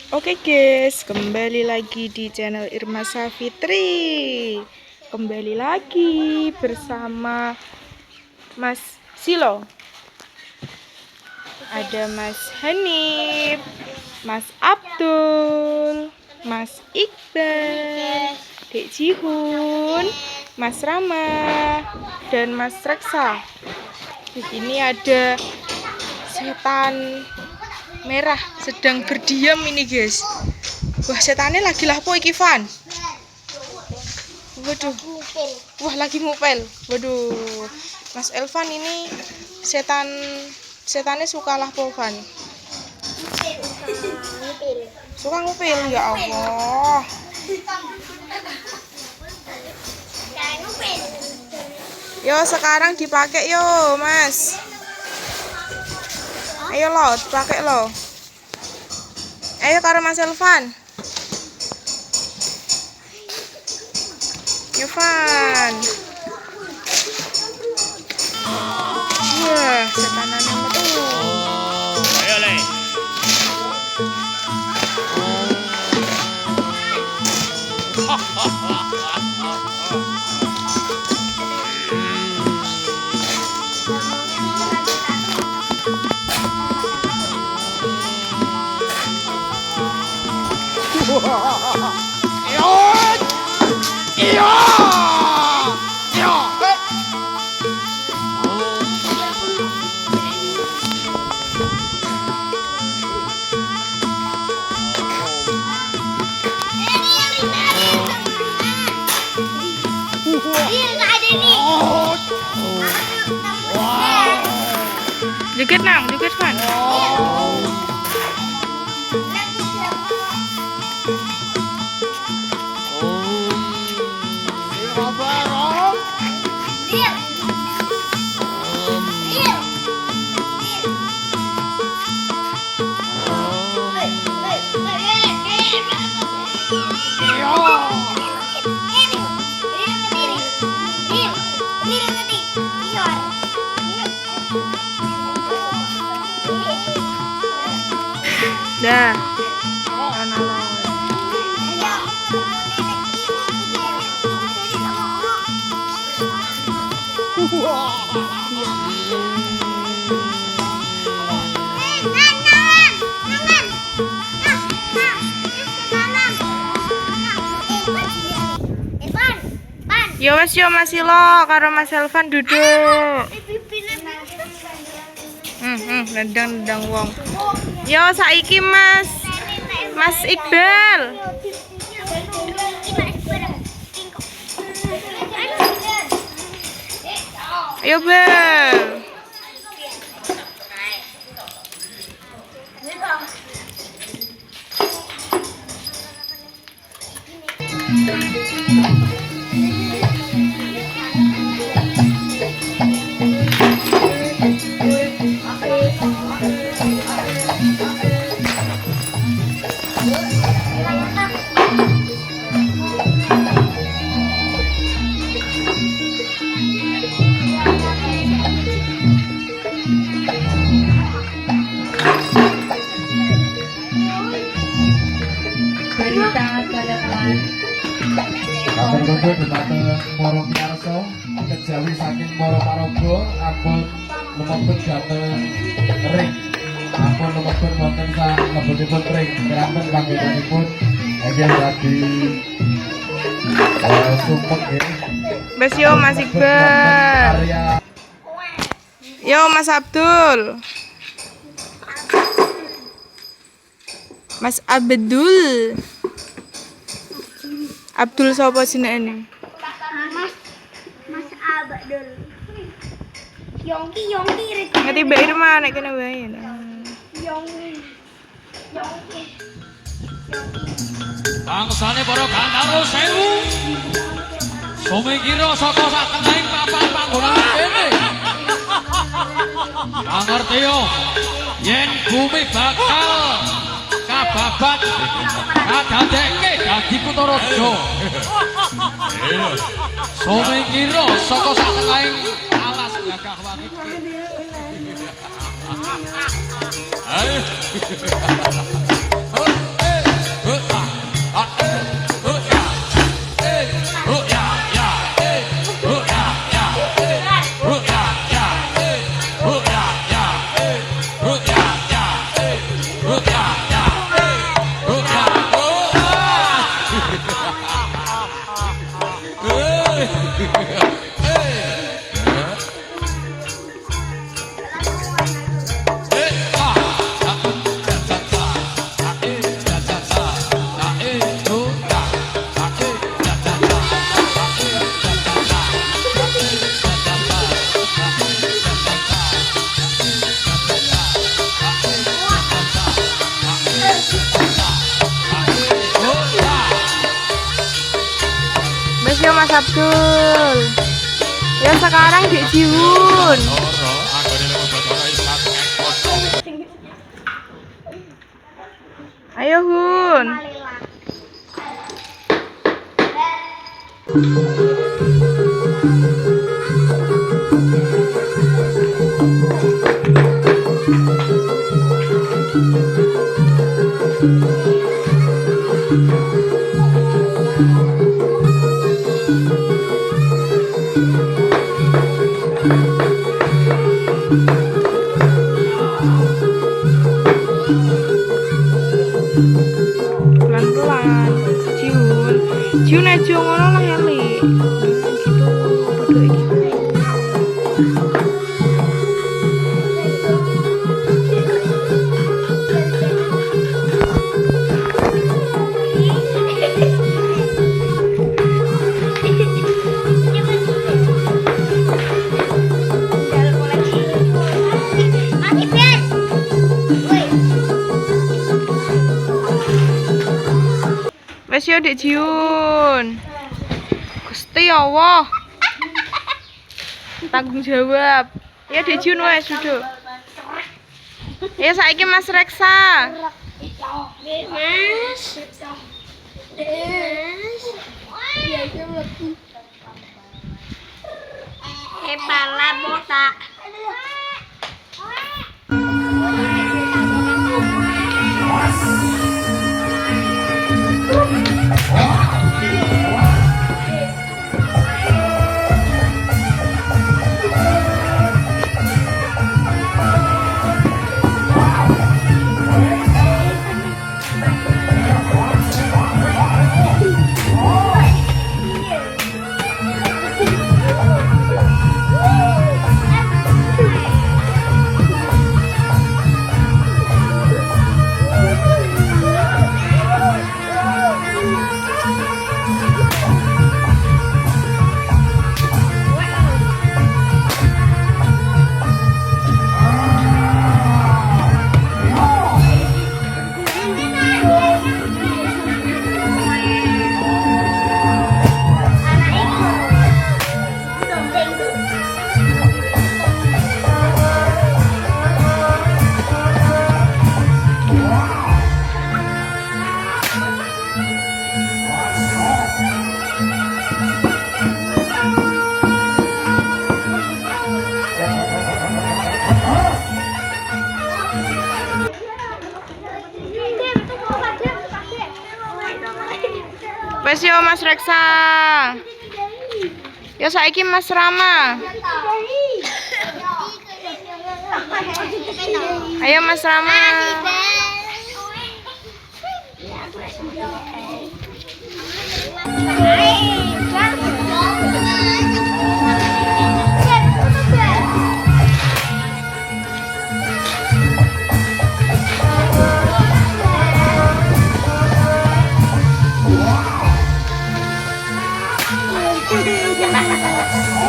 Oke guys, kembali lagi di channel Irma Safitri. Kembali lagi bersama Mas Silo. Ada Mas Hanif, Mas Abdul, Mas Iqbal, Dek Jihun, Mas Rama, dan Mas Reksa. Di sini ada setan merah sedang berdiam ini guys. Wah, setannya lagi lapo iki Van. Waduh. Wah, lagi ngupel. Waduh. Mas Elvan ini setannya suka lapo Van. Suka ngupil ya Allah. Yo, sekarang dipakai yo, Mas. Ayo lo, pakai lo. Ayo karo Mas Elvan. Yovan. Wah, setanannya metu. Ayo le. Joget nang, joget Van. Dah. Yo wes yo Mas Silo karo Mas Elvan duduk. Nendang wong. Yo saiki Mas Iqbal. Ayo Bel. Kabar kondo dumateng para miyarsa kejawi saking para paraga ampun lumebet dhateng ring. Ampun lumebet wonten sak lebetipun ring. Keranten panggenanipun inggih dadi sumpek nggih. Bes yo Mas Iqbal. Yo Mas Abdul. Mas Abdul. Abdul sapa jenenge? Mas Abdul. Yongki rek. Ngerti Mbak Irma nek kene wae. Yongki. Bangsane para Gandharwa sewu. Sumingkira saka sak tengahing papan panggonan kene. Pangertiyo yen bumi bakal kababat kadadekke dadi Kutaraja. Sumingkira saka sak tengahing alas gagah wangi. Ayo. Wes yo Mas Abdul. Ya sekarang Dek Jiwun. Ayo Hun. Pelan-pelan. Jiwun. Jiwun aja ngono lah ya, Li. Gitu. Padha iki. Wes yo Dek Jiwun. Gusti Allah. Tanggung jawab. Ya Dek Jiwun wes duduk. Ya saiki Mas Reksa. Mas. Kepala botak. Wes yo Mas Reksa. Ya saiki Mas Rama. Ayo Mas Rama.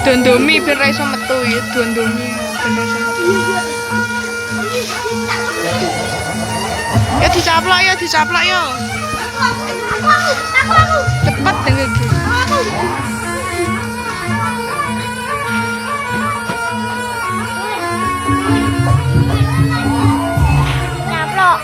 Dondomi ben ra iso metu ya, dondomi ben ra iso metu. Ya dicaplok ya, dicaplok ya. Cepet dengan iki. Nyaplok.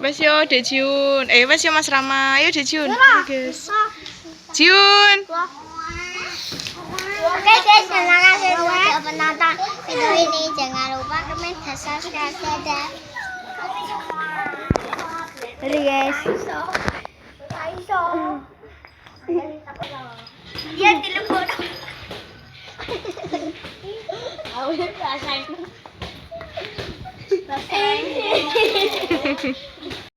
Wes yo Dek Jiwun. Wes yo Mas Rama. Ayo Dek Jiwun. Guys. Jiwun. Oke guys, terima kasih sudah menonton video ini. Jangan lupa komen dan subscribe. Dadah. Guys. Dia telepon. Aku rasain.